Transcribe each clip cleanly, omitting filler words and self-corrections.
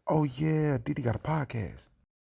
Oh yeah, Diddy got a podcast.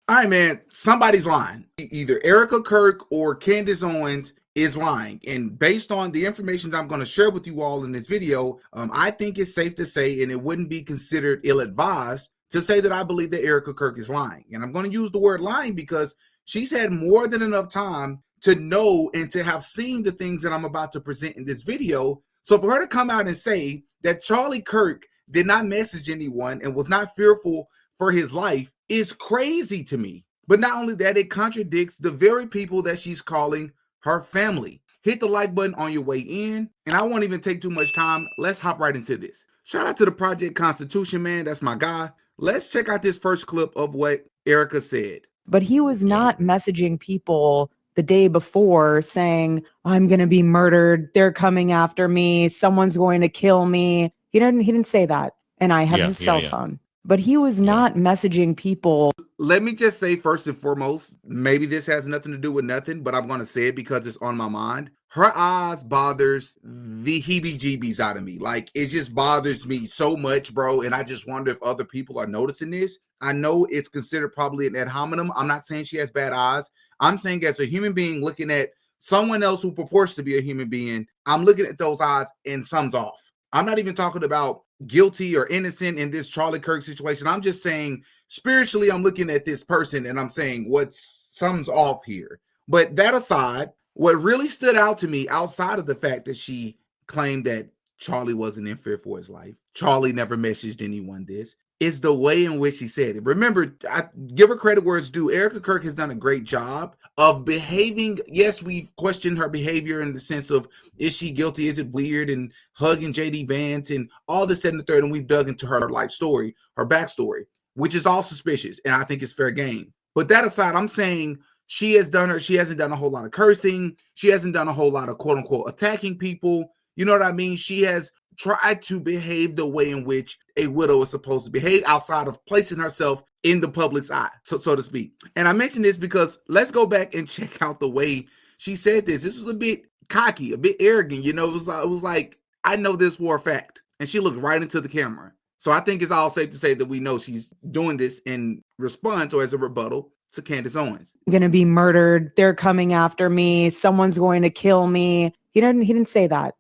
All right, man, somebody's lying. Either Erica Kirk or Candace Owens is lying. And based on the information that I'm going to share with you all in this video, I think it's safe to say, and it wouldn't be considered ill-advised to say that I believe that Erica Kirk is lying. And I'm going to use the word lying because she's had more than enough time to know and to have seen the things that I'm about to present in this video. So for her to come out and say that Charlie Kirk did not message anyone and was not fearful for his life is crazy to me. But not only that, it contradicts the very people that she's calling her family. Hit the like button on your way in, and I won't even take too much time. Let's hop right into this. Shout out to the Project Constitution, man. That's my guy. Let's check out this first clip of what Erica said. But he was not messaging people the day before saying, I'm going to be murdered. They're coming after me. Someone's going to kill me. He didn't say that. And I have his cell phone. But he was not messaging people. Let me just say first and foremost, maybe this has nothing to do with nothing, but I'm going to say it because it's on my mind. Her eyes bothers the heebie-jeebies out of me. Like, it just bothers me so much, bro. And I just wonder if other people are noticing this. I know it's considered probably an ad hominem. I'm not saying she has bad eyes. I'm saying as a human being looking at someone else who purports to be a human being, I'm looking at those eyes and something's off. I'm not even talking about guilty or innocent in this Charlie Kirk situation. I'm just saying spiritually, I'm looking at this person and I'm saying something's off here. But that aside, what really stood out to me outside of the fact that she claimed that Charlie wasn't in fear for his life, Charlie never messaged anyone this, is the way in which she said it. Remember, I give her credit where it's due. Erica Kirk has done a great job of behaving. Yes, we've questioned her behavior in the sense of, is she guilty? Is it weird? And hugging JD Vance and all this and the third. And we've dug into her life story, her backstory, which is all suspicious. And I think it's fair game. But that aside, I'm saying she hasn't done a whole lot of cursing. She hasn't done a whole lot of quote unquote attacking people. You know what I mean? She has tried to behave the way in which a widow is supposed to behave outside of placing herself in the public's eye, so to speak. And I mention this because let's go back and check out the way she said this. This was a bit cocky, a bit arrogant. You know, it was like, I know this for a fact. And she looked right into the camera. So I think it's all safe to say that we know she's doing this in response or as a rebuttal to Candace Owens. I'm going to be murdered. They're coming after me. Someone's going to kill me. He didn't say that.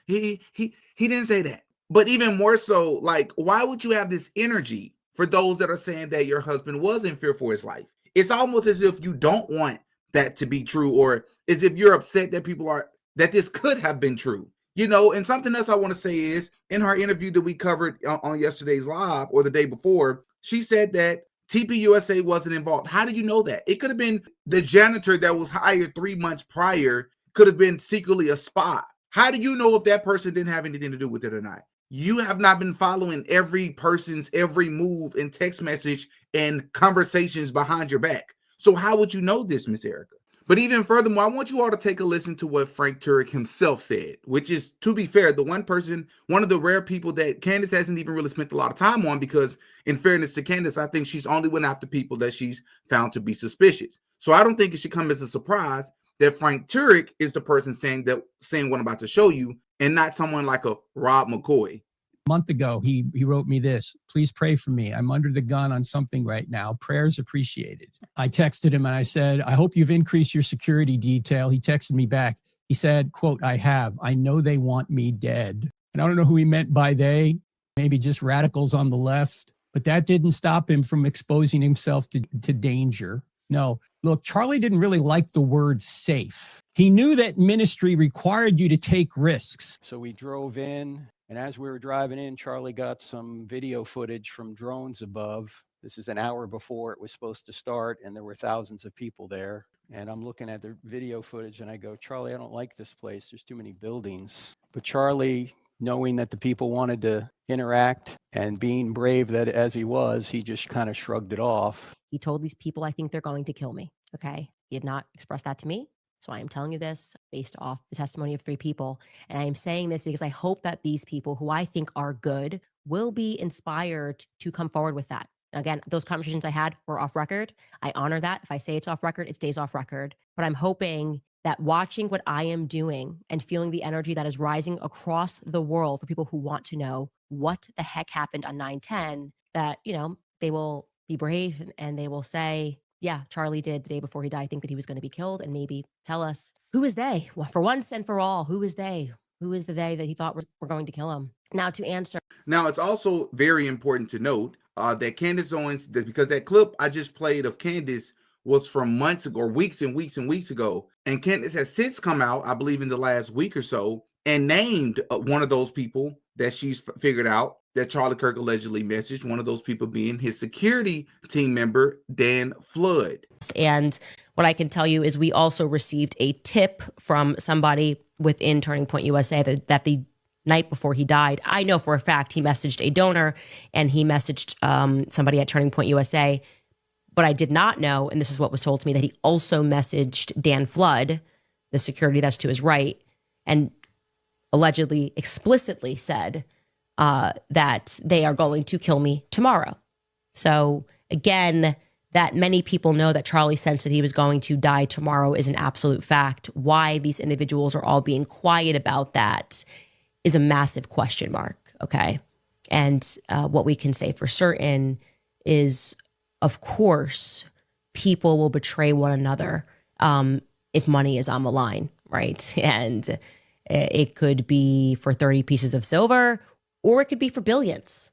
He didn't say that. But even more so, like, why would you have this energy for those that are saying that your husband was in fear for his life? It's almost as if you don't want that to be true, or as if you're upset that that this could have been true. You know, and something else I want to say is, in her interview that we covered on yesterday's live or the day before, she said that TPUSA wasn't involved. How do you know that? It could have been the janitor that was hired 3 months prior, could have been secretly a spy. How do you know if that person didn't have anything to do with it or not? You have not been following every person's every move and text message and conversations behind your back. So how would you know this, Miss Erica? But even furthermore, I want you all to take a listen to what Frank Turek himself said, which is, to be fair, one of the rare people that Candace hasn't even really spent a lot of time on, because in fairness to Candace, I think she's only went after people that she's found to be suspicious. So I don't think it should come as a surprise that Frank Turek is the person saying what I'm about to show you, and not someone like a Rob McCoy. A month ago, he wrote me this: please pray for me. I'm under the gun on something right now. Prayers appreciated. I texted him and I said, I hope you've increased your security detail. He texted me back. He said, quote, I have. I know they want me dead. And I don't know who he meant by they, maybe just radicals on the left, but that didn't stop him from exposing himself to danger. No, look, Charlie didn't really like the word safe. He knew that ministry required you to take risks. So we drove in, and as we were driving in, Charlie got some video footage from drones above. This is an hour before it was supposed to start, and there were thousands of people there. And I'm looking at the video footage, and I go, Charlie, I don't like this place. There's too many buildings. But Charlie, knowing that the people wanted to interact and being brave that as he was, he just kind of shrugged it off. He told these people, I think they're going to kill me. Okay. He had not expressed that to me. So I am telling you this based off the testimony of 3 people. And I am saying this because I hope that these people who I think are good will be inspired to come forward with that. Again, those conversations I had were off record. I honor that. If I say it's off record, it stays off record. But I'm hoping that watching what I am doing and feeling the energy that is rising across the world for people who want to know what the heck happened on 9/10, that, they will be brave and they will say, yeah, Charlie did the day before he died think that he was going to be killed, and maybe tell us, who is they? Well, for once and for all, who is they? Who is the they that he thought were going to kill him? Now, to answer. Now, it's also very important to note that Candace Owens, because that clip I just played of Candace was from months ago, or weeks and weeks and weeks ago. And Candace has since come out, I believe in the last week or so, and named one of those people that she's figured out that Charlie Kirk allegedly messaged, one of those people being his security team member, Dan Flood. And what I can tell you is we also received a tip from somebody within Turning Point USA that the night before he died, I know for a fact he messaged a donor and he messaged somebody at Turning Point USA. But I did not know, and this is what was told to me, that he also messaged Dan Flood, the security that's to his right, and allegedly explicitly said that they are going to kill me tomorrow. So again, that many people know that Charlie sensed that he was going to die tomorrow is an absolute fact. Why these individuals are all being quiet about that is a massive question mark, okay? And what we can say for certain is, of course, people will betray one another if money is on the line, right? And it could be for 30 pieces of silver, or it could be for billions.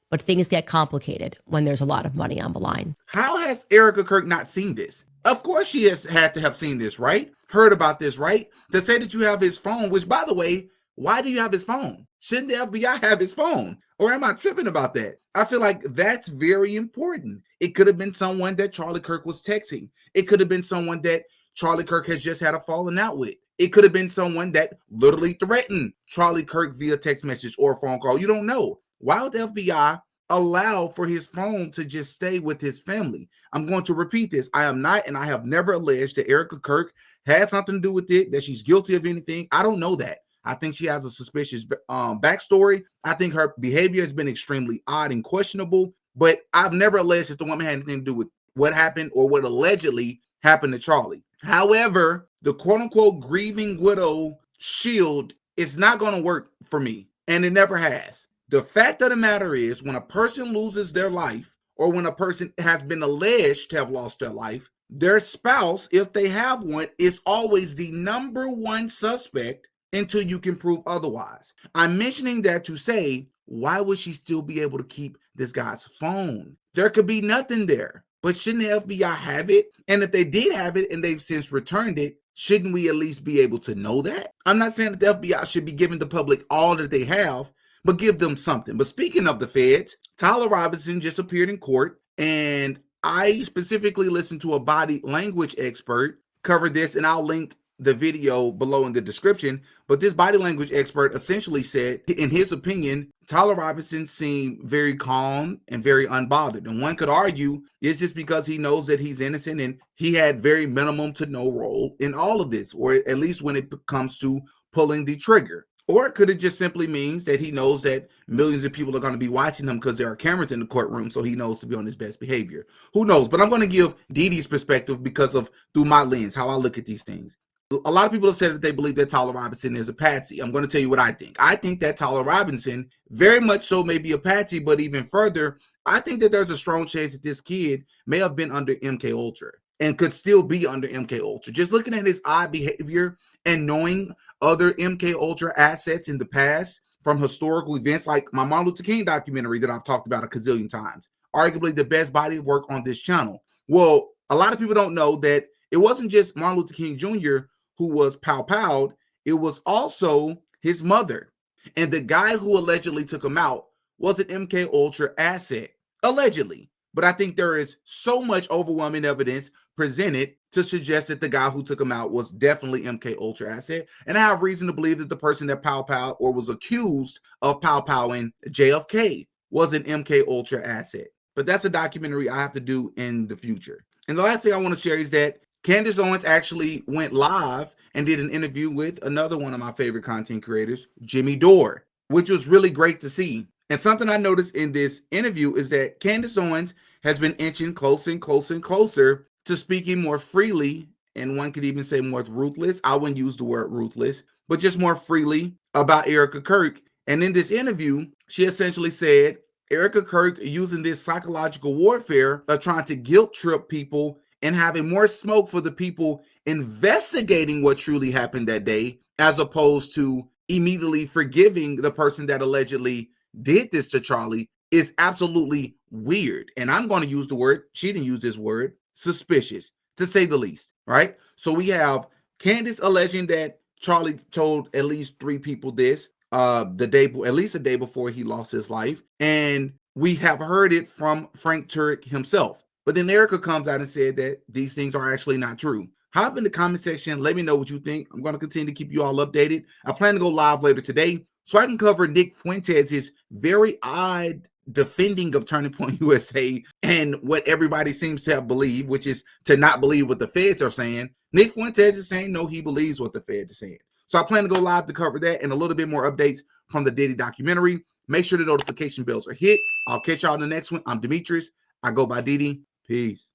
But things get complicated when there's a lot of money on the line. How has Erica Kirk not seen this? Of course she has had to have seen this, right? Heard about this, right? To say that you have his phone, which, by the way, why do you have his phone? Shouldn't the FBI have his phone? Or am I tripping about that? I feel like that's very important. It could have been someone that Charlie Kirk was texting. It could have been someone that Charlie Kirk has just had a falling out with. It could have been someone that literally threatened Charlie Kirk via text message or phone call. You don't know. Why would the FBI allow for his phone to just stay with his family? I'm going to repeat this. I am not, and I have never alleged that Erica Kirk had something to do with it, that she's guilty of anything. I don't know that. I think she has a suspicious backstory. I think her behavior has been extremely odd and questionable, but I've never alleged that the woman had anything to do with what happened or what allegedly happened to Charlie. However, the quote-unquote grieving widow shield is not going to work for me, and it never has. The fact of the matter is, when a person loses their life, or when a person has been alleged to have lost their life, their spouse, if they have one, is always the number one suspect until you can prove otherwise. I'm mentioning that to say, why would she still be able to keep this guy's phone? There could be nothing there, but shouldn't the FBI have it? And if they did have it and they've since returned it, shouldn't we at least be able to know that? I'm not saying that the FBI should be giving the public all that they have, but give them something. But speaking of the feds, Tyler Robinson just appeared in court, and I specifically listened to a body language expert cover this, and I'll link the video below in the description. But this body language expert essentially said, in his opinion, Tyler Robinson seemed very calm and very unbothered. And one could argue it's just because he knows that he's innocent and he had very minimum to no role in all of this, or at least when it comes to pulling the trigger. Or it could have just simply means that he knows that millions of people are going to be watching him because there are cameras in the courtroom, so he knows to be on his best behavior. Who knows? But I'm going to give Dee Dee's perspective because of through my lens, how I look at these things. A lot of people have said that they believe that Tyler Robinson is a patsy. I'm going to tell you what I think. I think that Tyler Robinson very much so may be a patsy, but even further, I think that there's a strong chance that this kid may have been under MK Ultra and could still be under MK Ultra. Just looking at his odd behavior and knowing other MK Ultra assets in the past from historical events like my Martin Luther King documentary that I've talked about a gazillion times, arguably the best body of work on this channel. Well, a lot of people don't know that it wasn't just Martin Luther King Jr. who was pow-powed, it was also his mother. And the guy who allegedly took him out was an MK Ultra asset, allegedly. But I think there is so much overwhelming evidence presented to suggest that the guy who took him out was definitely MK Ultra asset. And I have reason to believe that the person that pow-powed or was accused of pow-powing JFK was an MK Ultra asset. But that's a documentary I have to do in the future. And the last thing I want to share is that Candace Owens actually went live and did an interview with another one of my favorite content creators, Jimmy Dore, which was really great to see. And something I noticed in this interview is that Candace Owens has been inching closer and closer and closer to speaking more freely, and one could even say more ruthless. I wouldn't use the word ruthless, but just more freely about Erica Kirk. And in this interview, she essentially said, Erica Kirk using this psychological warfare of trying to guilt trip people and having more smoke for the people investigating what truly happened that day, as opposed to immediately forgiving the person that allegedly did this to Charlie, is absolutely weird. And I'm going to use the word, she didn't use this word, suspicious, to say the least, right? So we have Candace alleging that Charlie told at least 3 people this at least a day before he lost his life. And we have heard it from Frank Turek himself. But then Erica comes out and said that these things are actually not true. Hop in the comment section. Let me know what you think. I'm going to continue to keep you all updated. I plan to go live later today so I can cover Nick Fuentes' very odd defending of Turning Point USA and what everybody seems to have believed, which is to not believe what the feds are saying. Nick Fuentes is saying, no, he believes what the feds are saying. So I plan to go live to cover that and a little bit more updates from the Diddy documentary. Make sure the notification bells are hit. I'll catch y'all in the next one. I'm Demetrius. I go by Diddy. Peace.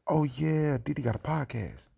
Oh yeah, Diddy got a podcast.